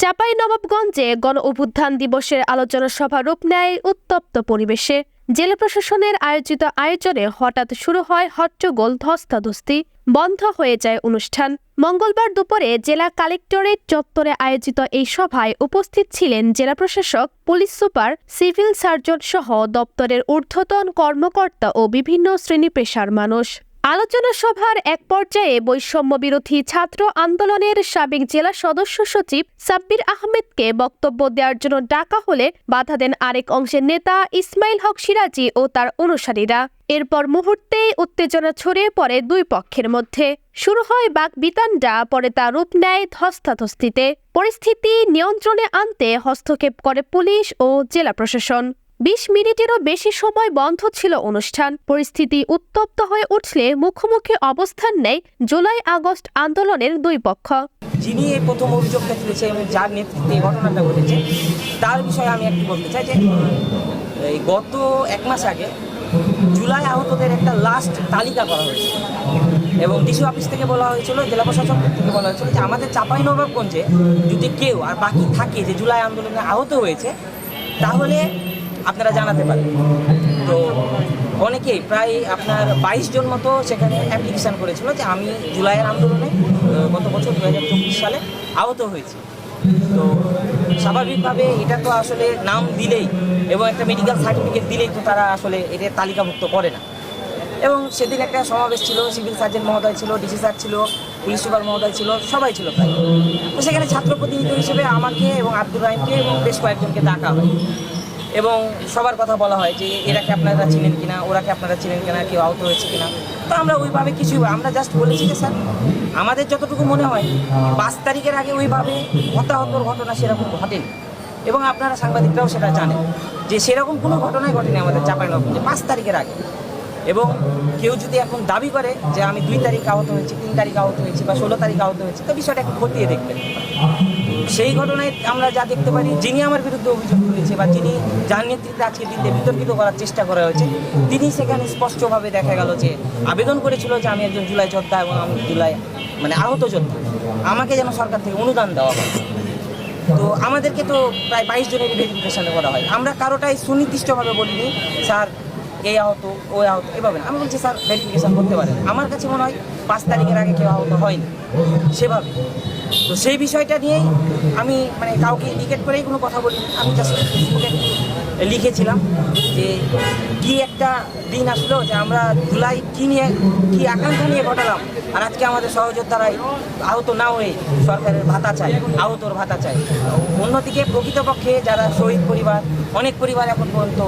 চাঁপাইনবাবগঞ্জে গণ অভ্যুত্থান দিবসের আলোচনা সভা রূপ নেয় উত্তপ্ত পরিবেশে। জেলা প্রশাসনের আয়োজিত আয়োজনে হঠাৎ শুরু হয় হট্টগোল, ধস্তাধস্তি, বন্ধ হয়ে যায় অনুষ্ঠান। মঙ্গলবার দুপুরে জেলা কালেক্টরেট চত্বরে আয়োজিত এই সভায় উপস্থিত ছিলেন জেলা প্রশাসক, পুলিশ সুপার, সিভিল সার্জন সহ দপ্তরের ঊর্ধ্বতন কর্মকর্তা ও বিভিন্ন শ্রেণী পেশার মানুষ। আলোচনা সভার এক পর্যায়ে বৈষম্য বিরোধী ছাত্র আন্দোলনের সাবেক জেলা সদস্য সচিব সাব্বির আহমেদকে বক্তব্য দেওয়ার জন্য ডাকা হলে বাধা দেন আরেক অংশের নেতা ইসমাইল হক সিরাজি ও তার অনুসারীরা। এরপর মুহূর্তেই উত্তেজনা ছড়িয়ে পড়ে দুই পক্ষের মধ্যে। শুরু হয় বাকবিতণ্ডা, পরে তা রূপ নেয় ধস্তাধস্তিতে। পরিস্থিতি নিয়ন্ত্রণে আনতে হস্তক্ষেপ করে পুলিশ ও জেলা প্রশাসন। ২০ মিনিটেরও বেশি সময় বন্ধ ছিল অনুষ্ঠান। পরিস্থিতি উত্তপ্ত হয়ে উঠলে মুখোমুখি অবস্থান নেয় জুলাই আগস্ট আন্দোলনের দুই পক্ষ। যিনি এই প্রথম অভিযোগটা তুলেছে এবং যার নেতৃত্বে এই ঘটনাটা ঘটেছে তার বিষয়ে আমি একটু বলতে চাই যে এই গত ১ মাস আগে জুলাই আহতদের একটা লাস্ট তালিকা করা হয়েছে এবং ডিসি অফিস থেকে বলা হয়েছিল, জেলা প্রশাসক থেকে বলা হয়েছিল যে আমাদের চাঁপাইনবাবগঞ্জে যদি কেউ আর বাকি থাকে যে জুলাই আন্দোলনে আহত হয়েছে তাহলে আপনারা জানাতে পারেন। তো অনেকেই প্রায় আপনার ২২ জন মতো সেখানে অ্যাপ্লিকেশান করেছিল যে আমি জুলাইয়ের আন্দোলনে গত বছর ২০২৪ সালে আহত হয়েছি। তো স্বাভাবিকভাবে এটা তো আসলে নাম দিলেই এবং একটা মেডিকেল সার্টিফিকেট দিলেই তো তারা আসলে এটা তালিকাভুক্ত করে না। এবং সেদিন একটা সমাবেশ ছিল, সিভিল সার্জন মহোদয় ছিল, ডিসি স্যার ছিল, পুলিশ সুপার মহোদয় ছিল, সবাই ছিল প্রায়। তো সেখানে ছাত্র প্রতিনিধি হিসেবে আমাকে এবং আব্দুর রাহিমকে এবং বেশ কয়েকজনকে ডাকা হয় এবং সবার কথা বলা হয় যে এরাকে আপনারা চিনেন কিনা, ওরাকে আপনারা চিনেন কিনা, কেউ আহত হয়েছে কিনা। তো আমরা ওইভাবে কিছুই, আমরা জাস্ট বলেছি যে স্যার আমাদের যতটুকু মনে হয় ৫ তারিখের আগে ওইভাবে হতাহতর ঘটনা সেরকম ঘটেনি এবং আপনারা সাংবাদিকরাও সেটা জানেন যে সেরকম কোনো ঘটনাই ঘটেনি আমাদের চাঁপাইনবাবগঞ্জে ৫ তারিখের আগে। এবং কেউ যদি এখন দাবি করে যে আমি ২ তারিখ আহত হয়েছি, ৩ তারিখ আহত হয়েছি বা ১৬ তারিখ আহত হয়েছি, তো বিষয়টা একটু খতিয়ে দেখবেন। সেই ঘটনায় আমরা যা দেখতে পারি, যিনি আমার বিরুদ্ধে অভিযোগ করেছে বা যিনি যার নেতৃত্বে আজকে দিনকে বিতর্কিত করার চেষ্টা করা হয়েছে, তিনি সেখানে স্পষ্টভাবে দেখা গেল যে আবেদন করেছিল যে আমি একজন জুলাই যোদ্ধা এবং আমি জুলাই আহত যোদ্ধা, আমাকে যেন সরকার থেকে অনুদান দেওয়া হয়। তো আমাদেরকে তো প্রায় ২২ জনের ভেরিফিকেশন করা হয়। আমরা কারোটাই সুনির্দিষ্টভাবে বলিনি স্যার এই আহত ওই আহত এভাবে। আমি বলছি স্যার ভেরিফিকেশান করতে পারেন। আমার কাছে মনে হয় ৫ তারিখের আগে কেউ আহত হয়নি সেভাবে। তো সেই বিষয়টা নিয়েই আমি কাউকে ইন্ডিকেট করেই কোনো কথা বলিনি। আমি জাস্ট ফেসবুকে লিখেছিলাম যে কি একটা দিন আসলো যে আমরা জুলাই কী নিয়ে কী আকাঙ্ক্ষা নিয়ে ঘটালাম, আর আজকে আমাদের সহযোদ্ধারাই আহত না হয়ে সরকারের ভাতা চায়, আহতর ভাতা চায়। অন্যদিকে প্রকৃতপক্ষে যারা শহীদ পরিবার, অনেক পরিবার এখন পর্যন্ত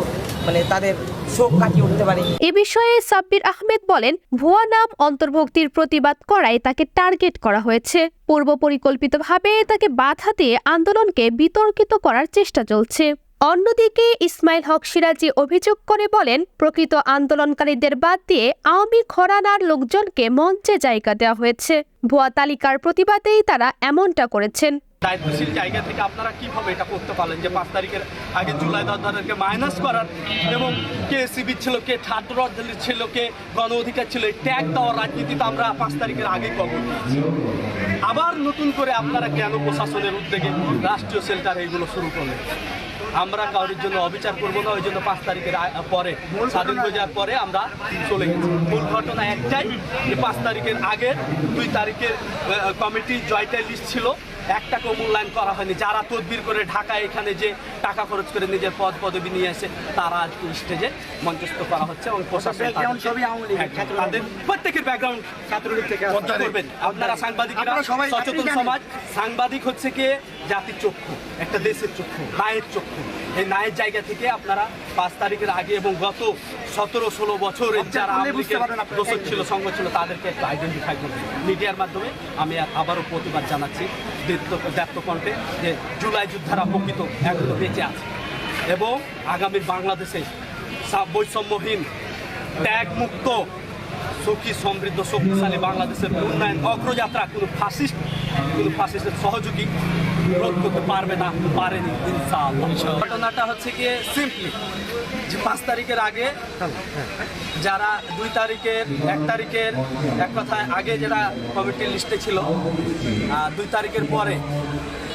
তাদের শোক কাটিয়ে উঠতে পারে। এ বিষয়ে সাব্বির আহমেদ বলেন, ভুয়া নাম অন্তর্ভুক্তির প্রতিবাদ করায় তাকে টার্গেট করা হয়েছে। পূর্ব পরিকল্পিতভাবে তাকে বাধা দিয়ে আন্দোলনকে বিতর্কিত করার চেষ্টা চলছে। অন্যদিকে ইসমাইল হক সিরাজি অভিযোগ করে বলেন, প্রকৃত আন্দোলনকারীদের বাদ দিয়ে আওয়ামী ঘরানার লোকজনকে মঞ্চে জায়গা দেওয়া হয়েছে। ভুয়া তালিকার প্রতিবাদেই তারা এমনটা করেছেন। দায়িত্বশীল জায়গা থেকে আপনারা কিভাবে এটা করতে পারলেন যে ৫ তারিখের আগে জুলাই যোদ্ধাদেরকে মাইনাস করার এবং কে সিবি ছিল, কে ছাত্র ছিল, কে গণ অধিকার ছিল, এই ট্যাগ দেওয়ার রাজনীতি তো আমরা ৫ তারিখের আগেই কবর দিয়েছি। আবার নতুন করে আপনারা কেন প্রশাসনের উদ্যোগে রাষ্ট্রীয় শেল্টার এইগুলো শুরু করলেন? আমরা কারোর জন্য অবিচার করবো না, ওই জন্য ৫ তারিখের পরে স্বাধীন হয়ে যাওয়ার পরে আমরা চলে গেছি। মূল ঘটনা একটাই যে ৫ তারিখের আগে ২ তারিখের কমিটি জয়টাই লিস্ট ছিল, একটাকেও মূল্যায়ন করা হয়নি। যারা তদবির করে ঢাকায় এখানে যে টাকা খরচ করে নিজের পদ পদবি নিয়ে এসে তারা আজকে স্টেজে মঞ্চস্থ করা হচ্ছে এবং তাদের প্রত্যেকের ব্যাকগ্রাউন্ড ছাত্রলীগ থেকে করবেন। আপনারা সাংবাদিকরা সচেতন সমাজ, সাংবাদিক হচ্ছে কি জাতির চক্ষু, একটা দেশের চক্ষু, ন্যায়ের চক্ষু। এই ন্যায়ের জায়গা থেকে আপনারা ৫ তারিখের আগে এবং গত ১৭-১৬ বছরের যারা দোষক ছিল, সঙ্গ ছিল, তাদেরকে একটু আইডেন্টিফাই করবেন। মিডিয়ার মাধ্যমে আমি আবারও প্রতিবাদ জানাচ্ছি দীপ্ত কণ্ঠে যে জুলাই যোদ্ধারা প্রকৃত এখনো বেঁচে আছে এবং আগামী বাংলাদেশে বৈষম্যহীন, ত্যাগ মুক্ত, সুখী, সমৃদ্ধ, শক্তিশালী বাংলাদেশের উন্নয়ন অগ্রযাত্রা কোনো ফাসিস্টের সহযোগী রোধ করতে পারবে না, পারেনি ইনশাআল্লাহ। ঘটনাটা হচ্ছে গিয়ে সিম্পলি যে ৫ তারিখের আগে যারা ২ তারিখের ১ তারিখের এক কথায় আগে যারা কমিটির লিস্টে ছিল, ২ তারিখের পরে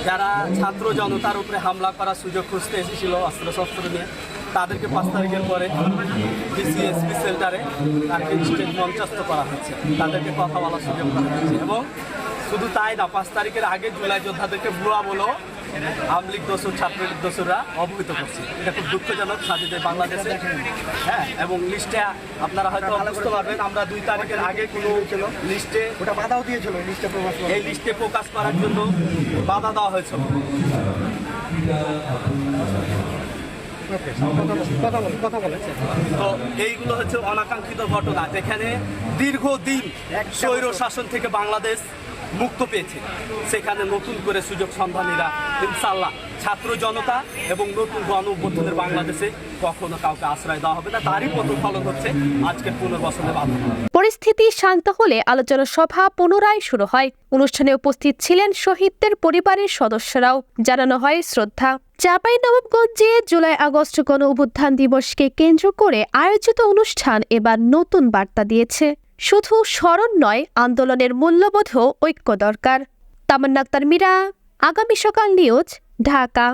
যারা ছাত্র জনতার উপরে হামলা করার সুযোগ খুঁজতে এসেছিল অস্ত্রশস্ত্র নিয়ে, তাদেরকে 5 তারিখের পরে ডিসিএসপি সেন্টারে তাদেরকে স্টেজ মঞ্চস্থ করা হচ্ছে, তাদেরকে কথা বলার সুযোগ করা হচ্ছে। এবং শুধু তাই না, 5 তারিখের আগে জুলাই যোদ্ধাদেরকে বুড়া বলো আওয়ামী লীগ দোসর, ছাত্রলীগ দোসররা অবহিত করছে। এটা খুব দুঃখজনক সাথে বাংলাদেশে। হ্যাঁ, এবং লিস্টে আপনারা হয়তো বুঝতে পারবেন, আমরা 2 তারিখের আগে কোনো লিস্টে ওটা বাধাও দিয়েছিল লিস্টে প্রকাশ করা। এই লিস্টে প্রকাশ করার জন্য বাধা দেওয়া হয়েছিল। কথা বলেন। তো এইগুলো হচ্ছে অনাকাঙ্ক্ষিত ঘটনা, যেখানে দীর্ঘদিন স্বৈর শাসন থেকে বাংলাদেশ মুক্ত পেয়েছে। সেখানে নতুন করে সুযোগ সন্ধানীরা ইনশাল্লাহ ছাত্র জনতা এবং নতুন গণ অভ্যুত্থানের বাংলাদেশে কখনো কাউকে আশ্রয় দেওয়া হবে না। তারই প্রতিফলন হচ্ছে আজকের পুনর্বাসনের বাধা। পরিস্থিতি শান্ত হলে আলোচনা সভা পুনরায় শুরু হয়। অনুষ্ঠানে উপস্থিত ছিলেন শহীদদের পরিবারের সদস্যরাও। জানানো হয় শ্রদ্ধা। চাঁপাইনবাবগঞ্জে জুলাই আগস্ট গণ অভ্যুত্থান দিবসকে কেন্দ্র করে আয়োজিত অনুষ্ঠান এবার নতুন বার্তা দিয়েছে। শুধু স্মরণ নয়, আন্দোলনের মূল্যবোধও ঐক্য দরকার। তামান্না আক্তার মীরা, আগামী সকাল নিউজ, ঢাকা।